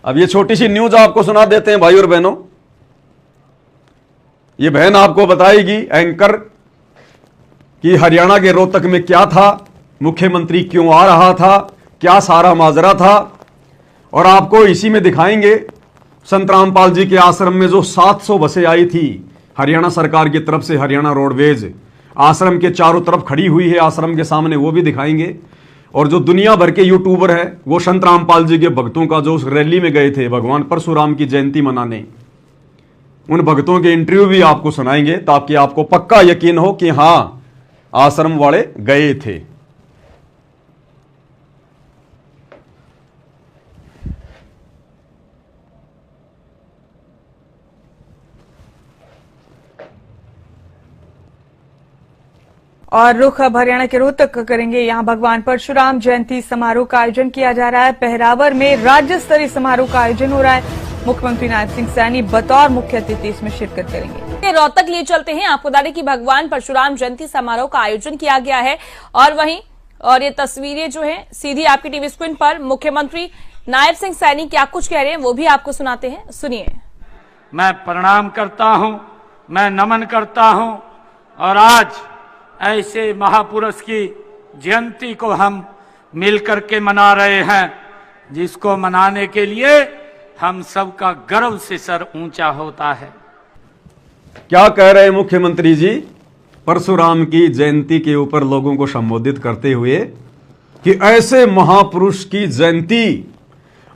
अब ये छोटी सी न्यूज आपको सुना देते हैं भाई और बहनों। ये बहन आपको बताएगी एंकर कि हरियाणा के रोहतक में क्या था, मुख्यमंत्री क्यों आ रहा था, क्या सारा माजरा था। और आपको इसी में दिखाएंगे संत रामपाल जी के आश्रम में जो 700 बसें आई थी हरियाणा सरकार की तरफ से, हरियाणा रोडवेज आश्रम के चारों तरफ खड़ी हुई है आश्रम के सामने, वो भी दिखाएंगे। और जो दुनिया भर के यूट्यूबर है वो संत रामपाल जी के भक्तों का जो उस रैली में गए थे भगवान परशुराम की जयंती मनाने, उन भक्तों के इंटरव्यू भी आपको सुनाएंगे ताकि आपको पक्का यकीन हो कि हां आश्रम वाले गए थे। और रुख अब हरियाणा के रोहतक करेंगे। यहां भगवान परशुराम जयंती समारोह का आयोजन किया जा रहा है। पहरावर में राज्य स्तरीय समारोह का आयोजन हो रहा है। मुख्यमंत्री नायब सिंह सैनी बतौर मुख्य अतिथि इसमें शिरकत करेंगे। रोहतक लिए चलते हैं, आपको बता दें कि भगवान परशुराम जयंती समारोह का आयोजन किया गया है और ये तस्वीरें जो है सीधी आपकी टीवी स्क्रीन पर मुख्यमंत्री नायब सिंह सैनी क्या कुछ कह रहे हैं वो भी आपको सुनाते हैं, सुनिए। मैं प्रणाम करता हूं, मैं नमन करता हूं और आज ऐसे महापुरुष की जयंती को हम मिलकर के मना रहे हैं, जिसको मनाने के लिए हम सबका गर्व से सर ऊंचा होता है। क्या कह रहे हैं मुख्यमंत्री जी परशुराम की जयंती के ऊपर लोगों को संबोधित करते हुए कि ऐसे महापुरुष की जयंती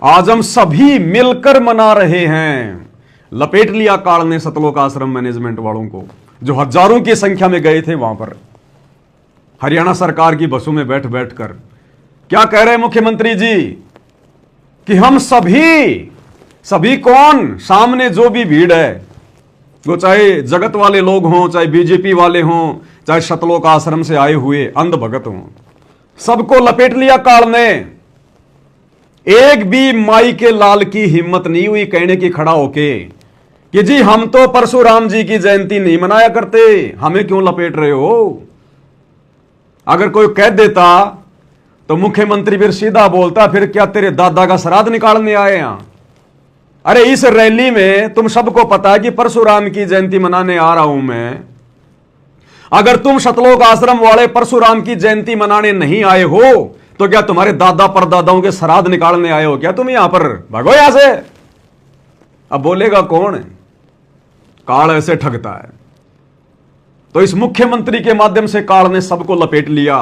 आज हम सभी मिलकर मना रहे हैं। लपेट लिया काल ने सतलोक आश्रम मैनेजमेंट वालों को, जो हजारों की संख्या में गए थे वहां पर हरियाणा सरकार की बसों में बैठ बैठकर। क्या कह रहे हैं मुख्यमंत्री जी कि हम सभी कौन, सामने जो भी भीड़ है, वो चाहे जगत वाले लोग हों, चाहे बीजेपी वाले हों, चाहे सतलोक आश्रम से आए हुए अंध भगत हों, सबको लपेट लिया काल ने। एक भी माई के लाल की हिम्मत नहीं हुई कहने की खड़ा होके कि जी हम तो परशुराम जी की जयंती नहीं मनाया करते, हमें क्यों लपेट रहे हो। अगर कोई कह देता तो मुख्यमंत्री फिर सीधा बोलता, फिर क्या तेरे दादा का श्राद्ध निकालने आए यहां। अरे इस रैली में तुम सबको पता है कि परशुराम की जयंती मनाने आ रहा हूं मैं। अगर तुम सतलोक आश्रम वाले परशुराम की जयंती मनाने नहीं आए हो तो क्या तुम्हारे दादा परदादाओं के श्राद्ध निकालने आए हो क्या तुम यहां पर। भागो यहां से। अब बोलेगा कौन, काल ऐसे ठगता है। तो इस मुख्यमंत्री के माध्यम से काल ने सबको लपेट लिया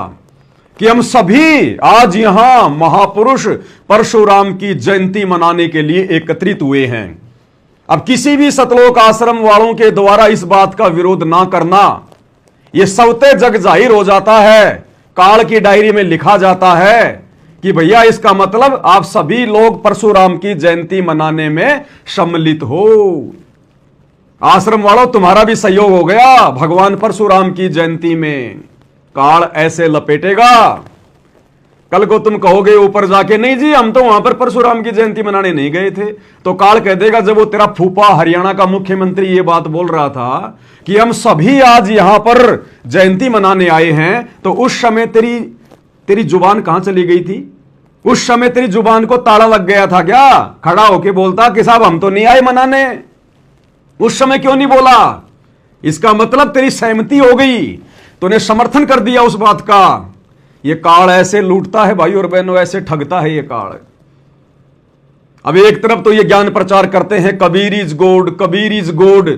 कि हम सभी आज यहां महापुरुष परशुराम की जयंती मनाने के लिए एकत्रित हुए हैं। अब किसी भी सतलोक आश्रम वालों के द्वारा इस बात का विरोध ना करना, यह स्वतः जग जाहिर हो जाता है, काल की डायरी में लिखा जाता है कि भैया इसका मतलब आप सभी लोग परशुराम की जयंती मनाने में सम्मिलित हो। आश्रम वालों तुम्हारा भी सहयोग हो गया भगवान परशुराम की जयंती में। काल ऐसे लपेटेगा, कल को तुम कहोगे ऊपर जाके नहीं जी हम तो वहां पर परशुराम की जयंती मनाने नहीं गए थे, तो काल कह देगा जब वो तेरा फूफा हरियाणा का मुख्यमंत्री ये बात बोल रहा था कि हम सभी आज यहां पर जयंती मनाने आए हैं, तो उस समय तेरी जुबान कहां चली गई थी। उस समय तेरी जुबान को ताला लग गया था क्या। खड़ा होके बोलता कि साहब हम तो नहीं आए मनाने। उस समय क्यों नहीं बोला। इसका मतलब तेरी सहमति हो गई, तूने समर्थन कर दिया उस बात का। यह काल ऐसे लूटता है भाई और बहनों, ऐसे ठगता है यह काल। अब एक तरफ तो ये ज्ञान प्रचार करते हैं Kabir is God, Kabir is God,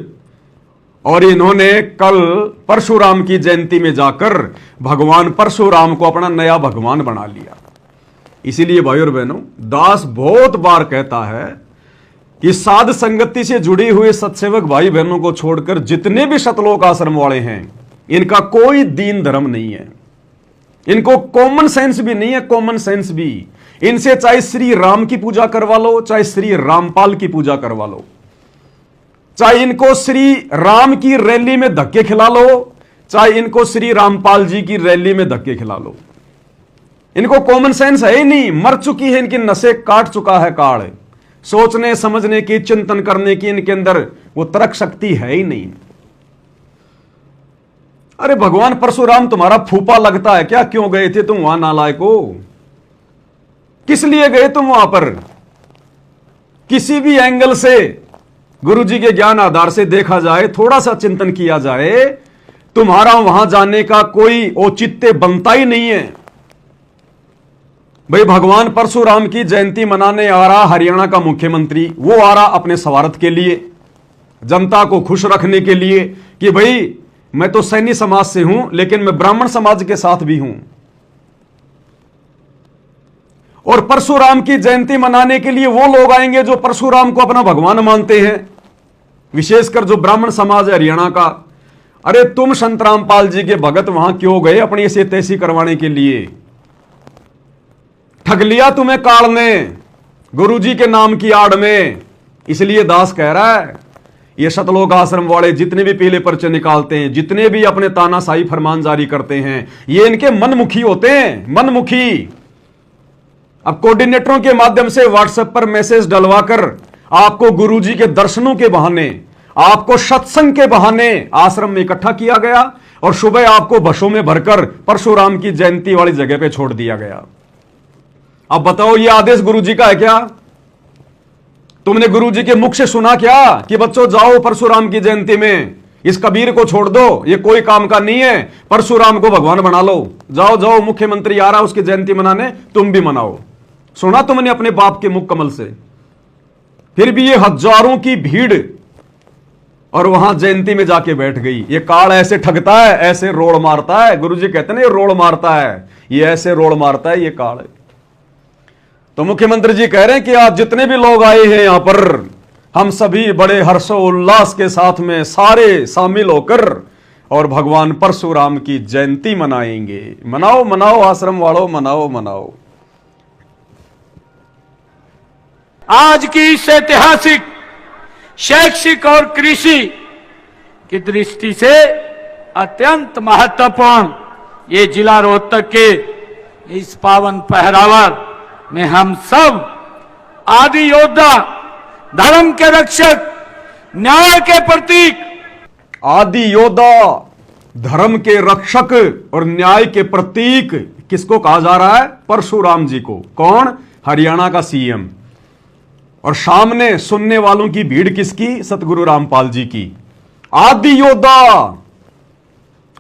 और इन्होंने कल परशुराम की जयंती में जाकर भगवान परशुराम को अपना नया भगवान बना लिया। इसीलिए भाई और बहनों दास बहुत बार कहता है कि साध संगति से जुड़ी हुए सत्सेवक भाई बहनों को छोड़कर जितने भी सतलोक आश्रम वाले हैं इनका कोई दीन धर्म नहीं है, इनको कॉमन सेंस भी नहीं है। कॉमन सेंस भी इनसे चाहे श्री राम की पूजा करवा लो, चाहे श्री रामपाल की पूजा करवा लो, चाहे इनको श्री राम की रैली में धक्के खिला लो, चाहे इनको श्री रामपाल जी की रैली में धक्के खिला लो, इनको कॉमन सेंस है ही नहीं। मर चुकी है इनकी नसें, काट चुका है काल। सोचने समझने की, चिंतन करने की इनके अंदर वो तर्क शक्ति है ही नहीं। अरे भगवान परशुराम तुम्हारा फूफा लगता है क्या। क्यों गए थे तुम वहां नालायको, किस लिए गए तुम वहां पर। किसी भी एंगल से गुरुजी के ज्ञान आधार से देखा जाए, थोड़ा सा चिंतन किया जाए, तुम्हारा वहां जाने का कोई औचित्य बनता ही नहीं है। भाई भगवान परशुराम की जयंती मनाने आ रहा हरियाणा का मुख्यमंत्री, वो आ रहा अपने स्वार्थ के लिए, जनता को खुश रखने के लिए कि भाई मैं तो सैनी समाज से हूं लेकिन मैं ब्राह्मण समाज के साथ भी हूं। और परशुराम की जयंती मनाने के लिए वो लोग आएंगे जो परशुराम को अपना भगवान मानते हैं, विशेषकर जो ब्राह्मण समाज है हरियाणा का। अरे तुम संत रामपाल जी के भगत वहां क्यों गए अपनी ऐसी तैसी करवाने के लिए? ठग लिया तुम्हें काल ने गुरुजी के नाम की आड़ में। इसलिए दास कह रहा है ये सतलोक आश्रम वाले जितने भी पीले पर्चे निकालते हैं, जितने भी अपने तानाशाही फरमान जारी करते हैं, ये इनके मनमुखी होते हैं, मनमुखी। अब कोऑर्डिनेटरों के माध्यम से व्हाट्सएप पर मैसेज डलवाकर आपको गुरुजी के दर्शनों के बहाने, आपको सत्संग के बहाने आश्रम में इकट्ठा किया गया और सुबह आपको बसों में भरकर परशुराम की जयंती वाली जगह पे छोड़ दिया गया। अब बताओ ये आदेश गुरुजी का है क्या? तुमने गुरुजी के मुख से सुना क्या कि बच्चों जाओ परशुराम की जयंती में, इस कबीर को छोड़ दो, ये कोई काम का नहीं है, परशुराम को भगवान बना लो, जाओ जाओ मुख्यमंत्री आ रहा उसकी जयंती मनाने, तुम भी मनाओ। सुना तुमने अपने बाप के मुख कमल से? फिर भी ये हजारों की भीड़ और वहां जयंती में जाके बैठ गई। ये काल ऐसे ठगता है, ऐसे रोड़ मारता है। गुरुजी कहते हैं ना ये रोड़ मारता है, ये ऐसे रोड़ मारता है ये काल। तो मुख्यमंत्री जी कह रहे हैं कि आज जितने भी लोग आए हैं यहां पर, हम सभी बड़े हर्षोल्लास के साथ में सारे शामिल होकर और भगवान परशुराम की जयंती मनाएंगे। मनाओ मनाओ आश्रम वालों, मनाओ मनाओ। आज की इस ऐतिहासिक शैक्षिक और कृषि की दृष्टि से अत्यंत महत्वपूर्ण ये जिला रोहतक के इस पावन पहरावर में हम सब आदि योद्धा, धर्म के रक्षक, न्याय के प्रतीक, आदि योद्धा, धर्म के रक्षक और न्याय के प्रतीक किसको कहा जा रहा है? परशुराम जी को। कौन? हरियाणा का सीएम। और सामने सुनने वालों की भीड़ किसकी? सतगुरु रामपाल जी की। आदि योद्धा।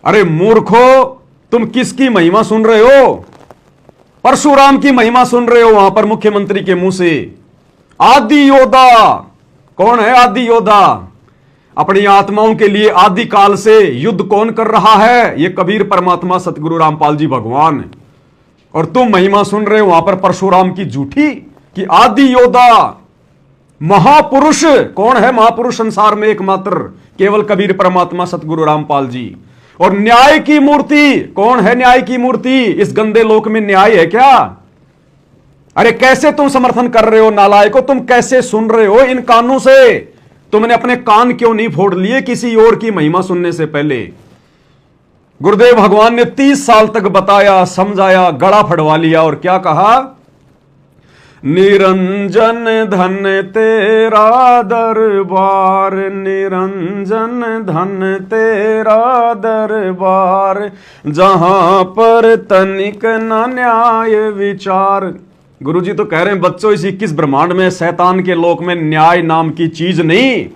अरे मूर्खो, तुम किसकी महिमा सुन रहे हो? परशुराम की महिमा सुन रहे हो वहां पर मुख्यमंत्री के मुंह से। आदि योद्धा कौन है? आदि योद्धा अपनी आत्माओं के लिए आदि काल से युद्ध कौन कर रहा है? ये कबीर परमात्मा सतगुरु रामपाल जी भगवान। और तुम महिमा सुन रहे हो वहां पर परशुराम की झूठी कि आदि योद्धा, महापुरुष। कौन है महापुरुष संसार में? एकमात्र केवल कबीर परमात्मा सतगुरु रामपाल जी। और न्याय की मूर्ति। कौन है न्याय की मूर्ति? इस गंदे लोक में न्याय है क्या? अरे कैसे तुम समर्थन कर रहे हो नालायकों? तुम कैसे सुन रहे हो इन कानों से? तुमने अपने कान क्यों नहीं फोड़ लिए किसी और की महिमा सुनने से पहले? गुरुदेव भगवान ने 30 साल तक बताया, समझाया, गला फड़वा लिया और क्या कहा? निरंजन धन तेरा दरबार, निरंजन धन तेरा दरबार, जहां पर तनिक न न्याय विचार। गुरुजी तो कह रहे हैं बच्चों इस 21 ब्रह्मांड में शैतान के लोक में न्याय नाम की चीज नहीं।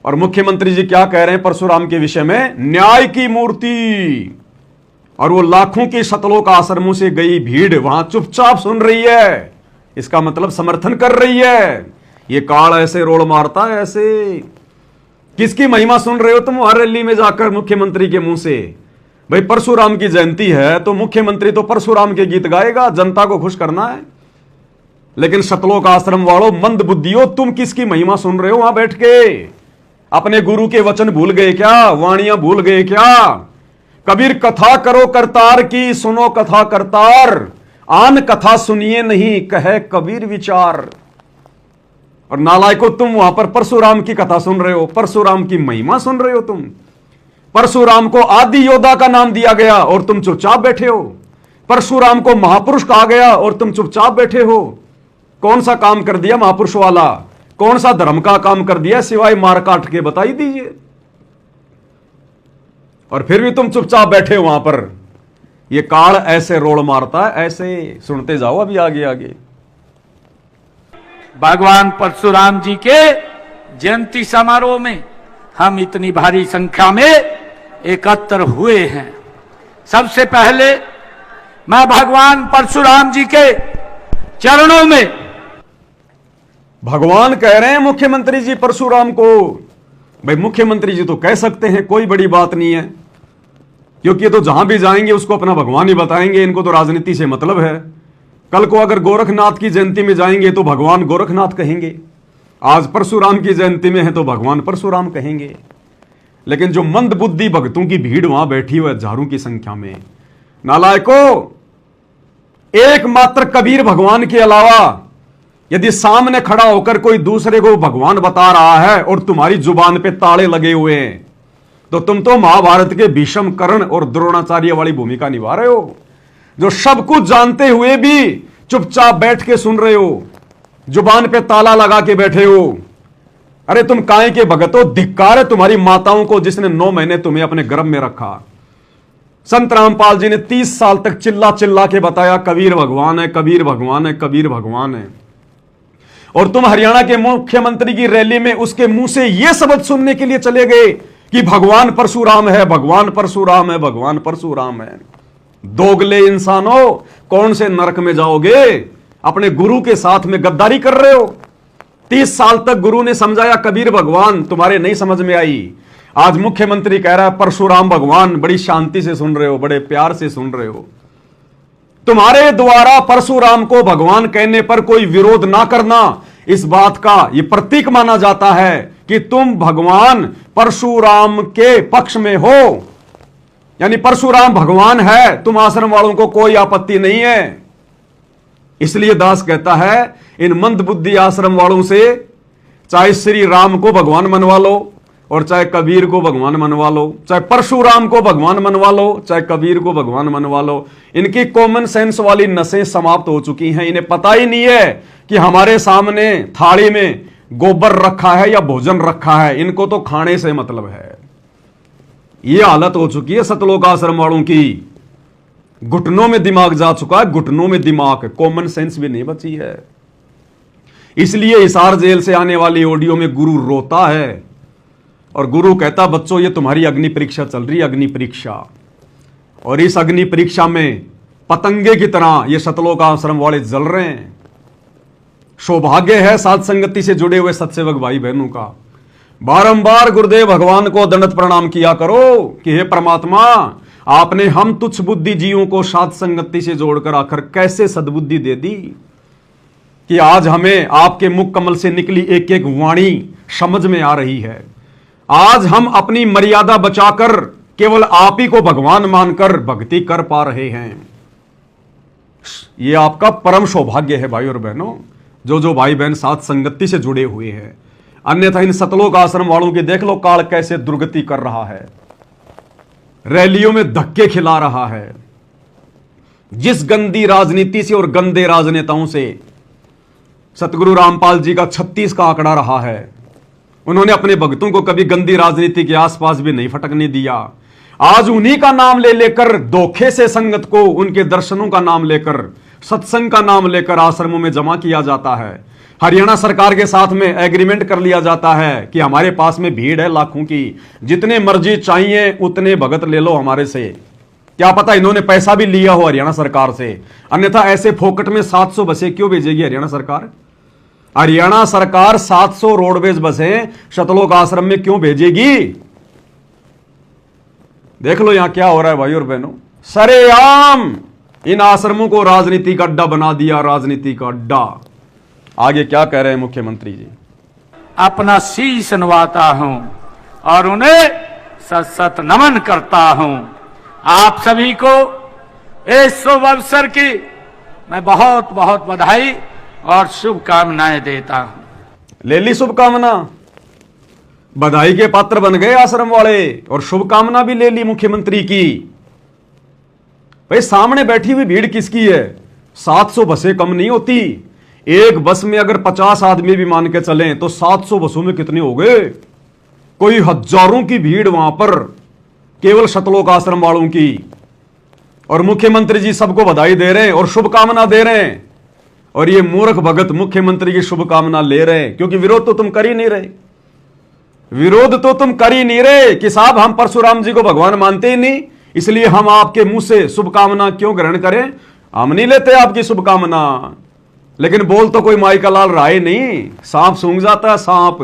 और मुख्यमंत्री जी क्या कह रहे हैं परशुराम के विषय में? न्याय की मूर्ति। और वो लाखों की सतलोक आश्रमों से गई भीड़ वहां चुपचाप सुन रही है, इसका मतलब समर्थन कर रही है। ये काल ऐसे रोड़ मारता है, ऐसे। किसकी महिमा सुन रहे हो तुम हर रैली में जाकर मुख्यमंत्री के मुंह से? भाई परशुराम की जयंती है तो मुख्यमंत्री तो परशुराम के गीत गाएगा, जनता को खुश करना है। लेकिन सतलोक आश्रम वालों, मंद बुद्धियों, तुम किसकी महिमा सुन रहे हो वहां बैठ के? अपने गुरु के वचन भूल गए क्या? वाणियां भूल गए क्या? कबीर कथा करो करतार की, सुनो कथा करतार, आन कथा सुनिए नहीं कहे कबीर विचार। और नालायकों, तुम वहां पर परशुराम की कथा सुन रहे हो, परशुराम की महिमा सुन रहे हो तुम। परशुराम को आदि योद्धा का नाम दिया गया और तुम चुपचाप बैठे हो। परशुराम को महापुरुष कहा गया और तुम चुपचाप बैठे हो। कौन सा काम कर दिया महापुरुष वाला? कौन सा धर्म का काम कर दिया सिवाय मार काट के? बताई दीजिए। और फिर भी तुम चुपचाप बैठे हो वहां पर। ये काल ऐसे रोड़ मारता है, ऐसे। सुनते जाओ अभी आगे आगे। भगवान परशुराम जी के जयंती समारोह में हम इतनी भारी संख्या में एकत्र हुए हैं। सबसे पहले मैं भगवान परशुराम जी के चरणों में, भगवान कह रहे हैं मुख्यमंत्री जी परशुराम को। भाई मुख्यमंत्री जी तो कह सकते हैं, कोई बड़ी बात नहीं है, क्योंकि ये तो जहां भी जाएंगे उसको अपना भगवान ही बताएंगे। इनको तो राजनीति से मतलब है। कल को अगर गोरखनाथ की जयंती में जाएंगे तो भगवान गोरखनाथ कहेंगे, आज परशुराम की जयंती में है तो भगवान परशुराम कहेंगे। लेकिन जो मंद बुद्धि भक्तों की भीड़ वहां बैठी हुई है हजारों की संख्या में, नालायकों, एकमात्र कबीर भगवान के अलावा यदि सामने खड़ा होकर कोई दूसरे को भगवान बता रहा है और तुम्हारी जुबान पे ताले लगे हुए हैं, तो तुम तो महाभारत के भीष्म, कर्ण और द्रोणाचार्य वाली भूमिका निभा रहे हो, जो सब कुछ जानते हुए भी चुपचाप बैठ के सुन रहे हो, जुबान पे ताला लगा के बैठे हो। अरे तुम काहे के भगत हो? धिक्कार है तुम्हारी माताओं को जिसने 9 महीने तुम्हें अपने गर्भ में रखा। संत रामपाल जी ने 30 साल तक चिल्ला चिल्ला के बताया कबीर भगवान है, कबीर भगवान है, कबीर भगवान है। और तुम हरियाणा के मुख्यमंत्री की रैली में उसके मुंह से यह शब्द सुनने के लिए चले गए कि भगवान परशुराम है, भगवान परशुराम है, भगवान परशुराम है। दोगले इंसानों, कौन से नरक में जाओगे? अपने गुरु के साथ में गद्दारी कर रहे हो। 30 साल तक गुरु ने समझाया कबीर भगवान, तुम्हारे नहीं समझ में आई। आज मुख्यमंत्री कह रहा है परशुराम भगवान। बड़ी शांति से सुन रहे हो, बड़े प्यार से सुन रहे हो। तुम्हारे द्वारा परशुराम को भगवान कहने पर कोई विरोध ना करना, इस बात का यह प्रतीक माना जाता है कि तुम भगवान परशुराम के पक्ष में हो। यानी परशुराम भगवान है, तुम आश्रम वालों को कोई आपत्ति नहीं है। इसलिए दास कहता है इन मंद बुद्धि आश्रम वालों से चाहे श्री राम को भगवान मनवा लो और चाहे कबीर को भगवान मनवा लो, चाहे परशुराम को भगवान मनवा लो, चाहे कबीर को भगवान मनवा लो। इनकी कॉमन सेंस वाली नसें समाप्त हो चुकी हैं। इन्हें पता ही नहीं है कि हमारे सामने थाली में गोबर रखा है या भोजन रखा है। इनको तो खाने से मतलब है। यह हालत हो चुकी है सतलोक आश्रम वालों की। घुटनों में दिमाग जा चुका है, घुटनों में दिमाग, कॉमन सेंस भी नहीं बची है। इसलिए हिसार जेल से आने वाली ऑडियो में गुरु रोता है और गुरु कहता बच्चों ये तुम्हारी अग्नि परीक्षा चल रही है, अग्नि परीक्षा। और इस अग्नि परीक्षा में पतंगे की तरह ये सतलोक आश्रम वाले जल रहे हैं। सौभाग्य है साध संगति से जुड़े हुए सत्सेवक भाई बहनों का। बारंबार गुरुदेव भगवान को दंडवत प्रणाम किया करो कि हे परमात्मा, आपने हम तुच्छ बुद्धि जीवों को साध संगति से जोड़कर आखिर कैसे सद्बुद्धि दे दी कि आज हमें आपके मुख कमल से निकली एक एक वाणी समझ में आ रही है। आज हम अपनी मर्यादा बचाकर केवल आप ही को भगवान मानकर भक्ति कर पा रहे हैं। यह आपका परम सौभाग्य है भाई और बहनों, जो भाई बहन साथ संगति से जुड़े हुए हैं। अन्यथा इन सतलोक आश्रम वालों की देख लो काल कैसे दुर्गति कर रहा है, रैलियों में धक्के खिला रहा है। जिस गंदी राजनीति से और गंदे राजनेताओं से सतगुरु रामपाल जी का 36 का आंकड़ा रहा है, उन्होंने अपने भक्तों को कभी गंदी राजनीति के आसपास भी नहीं फटकने दिया। आज उन्हीं का नाम ले लेकर धोखे से संगत को उनके दर्शनों का नाम लेकर, सत्संग का नाम लेकर आश्रमों में जमा किया जाता है। हरियाणा सरकार के साथ में एग्रीमेंट कर लिया जाता है कि हमारे पास में भीड़ है लाखों की, जितने मर्जी चाहिए उतने भगत ले लो हमारे से। क्या पता इन्होंने पैसा भी लिया हो हरियाणा सरकार से, अन्यथा ऐसे फोकट में 700 बसें क्यों भेजेगी हरियाणा सरकार? हरियाणा सरकार 700 रोडवेज बसें सतलोक आश्रम में क्यों भेजेगी? देख लो यहां क्या हो रहा है भाई और बहनों। सरेआम इन आश्रमों को राजनीति का अड्डा बना दिया, राजनीति का अड्डा। आगे क्या कह रहे हैं मुख्यमंत्री जी? अपना शीश नवाता हूं और उन्हें सत सत नमन करता हूं। आप सभी को इस शुभ अवसर की मैं बहुत बहुत बधाई और शुभकामनाएं देता हूं। ले ली शुभकामना, बधाई के पात्र बन गए आश्रम वाले और शुभकामना भी ले ली मुख्यमंत्री की। भाई सामने बैठी हुई भीड़ किसकी है? 700 बसें कम नहीं होती। एक बस में अगर 50 आदमी भी मान के चलें तो 700 बसों में कितने हो गए? कोई हजारों की भीड़ वहां पर केवल सतलोक आश्रम वालों की। और मुख्यमंत्री जी सबको बधाई दे रहे हैं और शुभकामना दे रहे हैं। और ये मूर्ख भगत मुख्यमंत्री की शुभकामना ले रहे हैं, क्योंकि विरोध तो तुम कर ही नहीं रहे। विरोध तो तुम कर ही नहीं रहे कि साहब हम परशुराम जी को भगवान मानते ही नहीं, इसलिए हम आपके मुंह से शुभकामना क्यों ग्रहण करें। हम नहीं लेते आपकी शुभकामना, लेकिन बोल तो कोई माई का लाल रहा ही नहीं, सांप सूंघ जाता है सांप।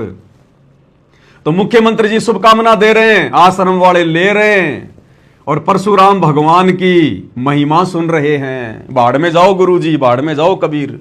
तो मुख्यमंत्री जी शुभकामना दे रहे हैं, आश्रम वाले ले रहे हैं और परशुराम भगवान की महिमा सुन रहे हैं। बाढ़ में जाओ गुरुजी, बाढ़ में जाओ कबीर।